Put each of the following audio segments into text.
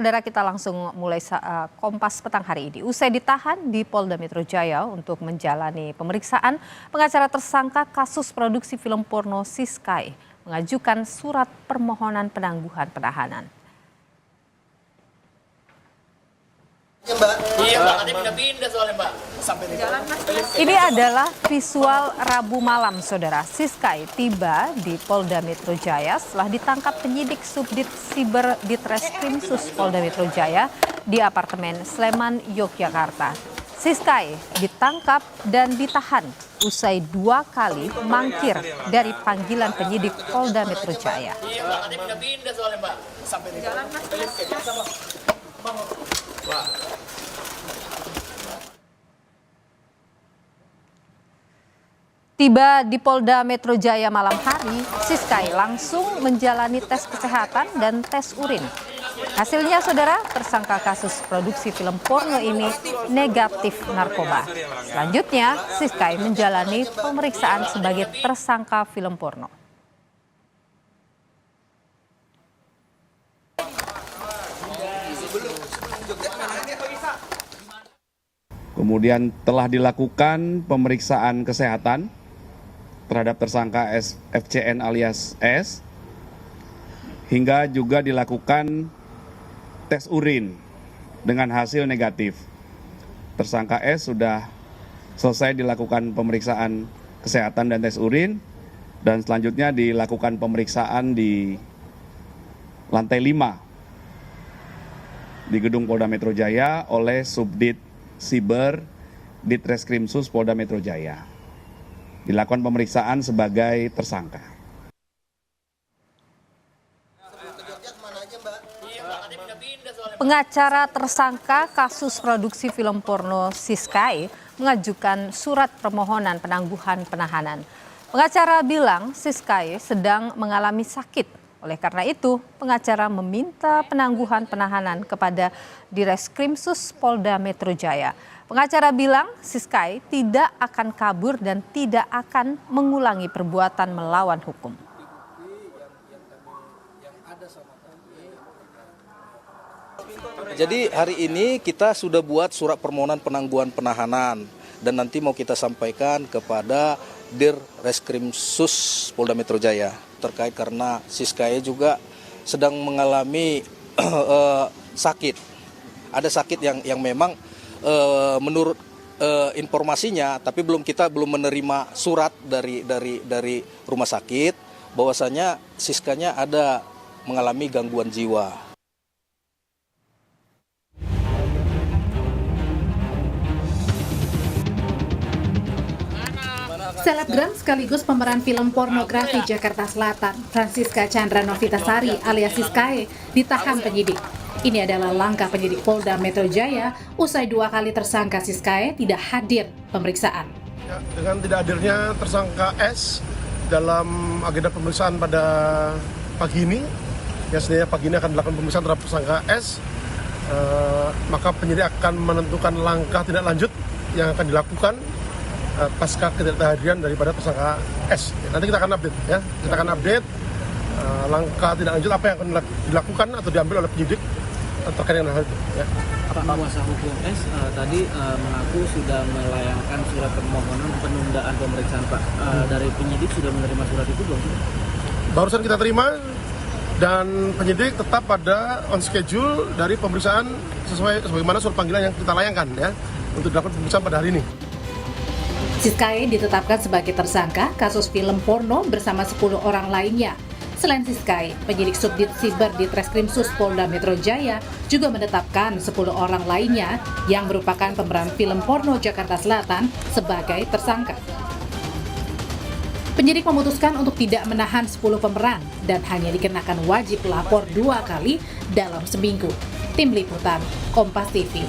Saudara, kita langsung mulai Kompas petang hari ini. Usai ditahan di Polda Metro Jaya untuk menjalani pemeriksaan, pengacara tersangka kasus produksi film porno Siskai mengajukan surat permohonan penangguhan penahanan. Ya, Mbak. Iya, Mbak. Nanti pindah-pindah soalnya, Mbak. Sampai di jalan, Mas. Ini adalah visual Rabu malam, Saudara. Siskai tiba di Polda Metro Jaya setelah ditangkap penyidik Subdit Siber Ditreskrimsus Polda Metro Jaya di apartemen Sleman, Yogyakarta. Siskai ditangkap dan ditahan usai 2 kali mangkir dari panggilan penyidik Polda Metro Jaya. Iya, Mbak. Nanti pindah-pindah soalnya, Mbak. Sampai di jalan, Mas. Tiba di Polda Metro Jaya malam hari, Siskai langsung menjalani tes kesehatan dan tes urin. Hasilnya, Saudara, tersangka kasus produksi film porno ini negatif narkoba. Selanjutnya, Siskai menjalani pemeriksaan sebagai tersangka film porno. Kemudian telah dilakukan pemeriksaan kesehatan terhadap tersangka FCN alias S, hingga juga dilakukan tes urin dengan hasil negatif. Tersangka S sudah selesai dilakukan pemeriksaan kesehatan dan tes urin, dan selanjutnya dilakukan pemeriksaan di lantai 5 di gedung Polda Metro Jaya oleh Subdit Siber Ditreskrimsus Polda Metro Jaya. Dilakukan pemeriksaan sebagai tersangka. Pengacara tersangka kasus produksi film porno Siskai mengajukan surat permohonan penangguhan penahanan. Pengacara bilang Siskai sedang mengalami sakit. Oleh karena itu, pengacara meminta penangguhan penahanan kepada Direskrimsus Polda Metro Jaya. Pengacara bilang Siskai tidak akan kabur dan tidak akan mengulangi perbuatan melawan hukum. Jadi hari ini kita sudah buat surat permohonan penangguhan penahanan dan nanti mau kita sampaikan kepada Direskrimsus Polda Metro Jaya terkait karena Siskai juga sedang mengalami sakit. Ada sakit yang memang menurut informasinya, tapi kita belum menerima surat dari rumah sakit bahwasanya Siskanya ada mengalami gangguan jiwa. Selebgram sekaligus pemeran film pornografi Jakarta Selatan, Francisca Chandra Novitasari alias Siskai, ditahan penyidik. Ini adalah langkah penyidik Polda Metro Jaya usai 2 kali tersangka Siskai tidak hadir pemeriksaan. Ya, dengan tidak hadirnya tersangka S dalam agenda pemeriksaan pada pagi ini, biasanya pagi ini akan dilakukan pemeriksaan terhadap tersangka S, maka penyidik akan menentukan langkah tindak lanjut yang akan dilakukan pasca ketidakhadiran daripada tersangka S. Nanti kita akan update, ya. Kita akan update langkah tindak lanjut apa yang akan dilakukan atau diambil oleh penyidik terkait dengan hal itu. Ya. Pak kuasa hukum S tadi mengaku sudah melayangkan surat permohonan penundaan pemeriksaan, Pak. Dari penyidik sudah menerima surat itu belum? Barusan kita terima dan penyidik tetap pada on schedule dari pemeriksaan sebagaimana surat panggilan yang kita layangkan, ya, untuk dilakukan pemeriksaan pada hari ini. Siskai ditetapkan sebagai tersangka kasus film porno bersama 10 orang lainnya. Selain Siskai, penyidik Subdit Siber Ditreskrimsus Polda Metro Jaya juga menetapkan 10 orang lainnya yang merupakan pemeran film porno Jakarta Selatan sebagai tersangka. Penyidik memutuskan untuk tidak menahan 10 pemeran dan hanya dikenakan wajib lapor 2 kali dalam seminggu. Tim Liputan, Kompas TV.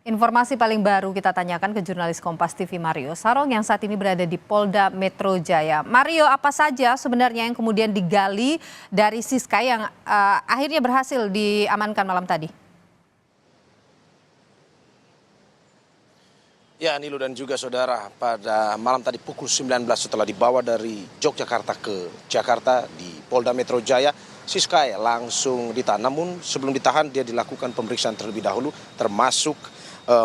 Informasi paling baru kita tanyakan ke jurnalis Kompas TV Mario Sarong yang saat ini berada di Polda Metro Jaya. Mario, apa saja sebenarnya yang kemudian digali dari Siskai yang akhirnya berhasil diamankan malam tadi? Ya, Nilu dan juga saudara, pada malam tadi pukul 19 setelah dibawa dari Yogyakarta ke Jakarta di Polda Metro Jaya, Siskae langsung ditahan. Namun sebelum ditahan dia dilakukan pemeriksaan terlebih dahulu, termasuk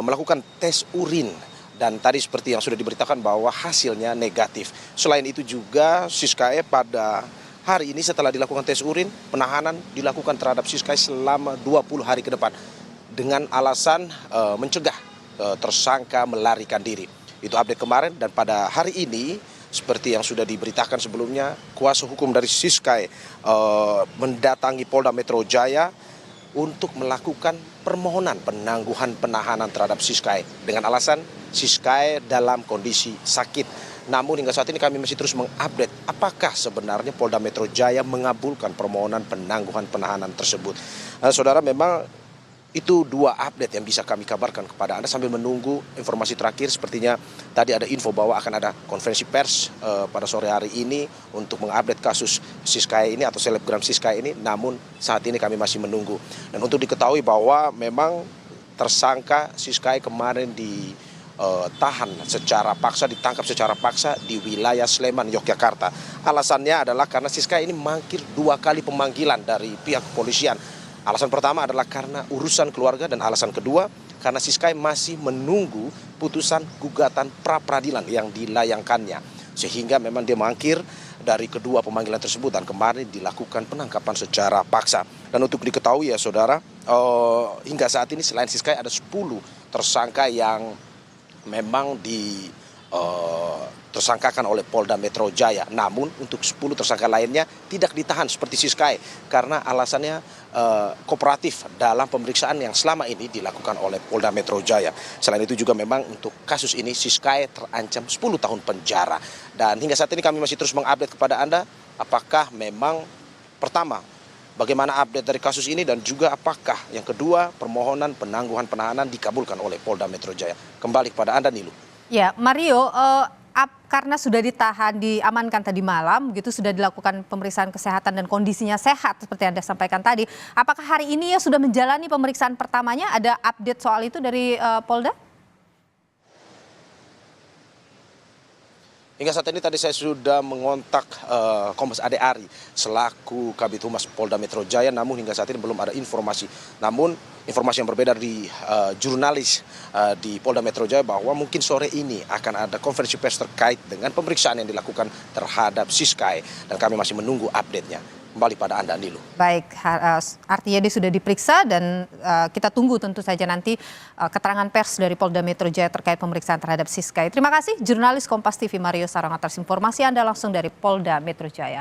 melakukan tes urin. Dan tadi seperti yang sudah diberitakan bahwa hasilnya negatif. Selain itu juga Siskae pada hari ini setelah dilakukan tes urin, penahanan dilakukan terhadap Siskae selama 20 hari ke depan dengan alasan mencegah tersangka melarikan diri. Itu update kemarin, dan pada hari ini seperti yang sudah diberitakan sebelumnya, kuasa hukum dari Siskae mendatangi Polda Metro Jaya untuk melakukan permohonan penangguhan penahanan terhadap Siskae dengan alasan Siskae dalam kondisi sakit. Namun hingga saat ini kami masih terus mengupdate apakah sebenarnya Polda Metro Jaya mengabulkan permohonan penangguhan penahanan tersebut. Saudara, memang itu dua update yang bisa kami kabarkan kepada Anda sambil menunggu informasi terakhir. Sepertinya tadi ada info bahwa akan ada konferensi pers pada sore hari ini untuk mengupdate kasus Siskae ini atau selebgram Siskae ini. Namun saat ini kami masih menunggu. Dan untuk diketahui bahwa memang tersangka Siskae kemarin ditahan secara paksa, ditangkap secara paksa di wilayah Sleman, Yogyakarta. Alasannya adalah karena Siskae ini mangkir 2 kali pemanggilan dari pihak kepolisian. Alasan pertama adalah karena urusan keluarga, dan alasan kedua karena Siskae masih menunggu putusan gugatan pra-peradilan yang dilayangkannya. Sehingga memang dia mangkir dari kedua pemanggilan tersebut dan kemarin dilakukan penangkapan secara paksa. Dan untuk diketahui ya saudara, hingga saat ini selain Siskae ada 10 tersangka yang memang tersangkakan oleh Polda Metro Jaya. Namun untuk 10 tersangka lainnya tidak ditahan seperti Siskae karena alasannya kooperatif dalam pemeriksaan yang selama ini dilakukan oleh Polda Metro Jaya. Selain itu juga memang untuk kasus ini Siskae terancam 10 tahun penjara. Dan hingga saat ini kami masih terus mengupdate kepada Anda apakah memang pertama bagaimana update dari kasus ini, dan juga apakah yang kedua permohonan penangguhan penahanan dikabulkan oleh Polda Metro Jaya. Kembali kepada Anda, Nilu. Ya, Mario, karena sudah ditahan, diamankan tadi malam, gitu sudah dilakukan pemeriksaan kesehatan dan kondisinya sehat seperti Anda sampaikan tadi. Apakah hari ini ya sudah menjalani pemeriksaan pertamanya? Ada update soal itu dari Polda? Hingga saat ini tadi saya sudah mengontak Kombes Ade Ari selaku Kabid Humas Polda Metro Jaya, namun hingga saat ini belum ada informasi. Namun informasi yang berbeda di jurnalis di Polda Metro Jaya bahwa mungkin sore ini akan ada konferensi pers terkait dengan pemeriksaan yang dilakukan terhadap Siskae, dan kami masih menunggu update-nya. Kembali pada Anda, Nilu. Baik, artinya dia sudah diperiksa dan kita tunggu tentu saja nanti keterangan pers dari Polda Metro Jaya terkait pemeriksaan terhadap Siskae. Terima kasih jurnalis Kompas TV Mario Sarong atas informasi Anda langsung dari Polda Metro Jaya.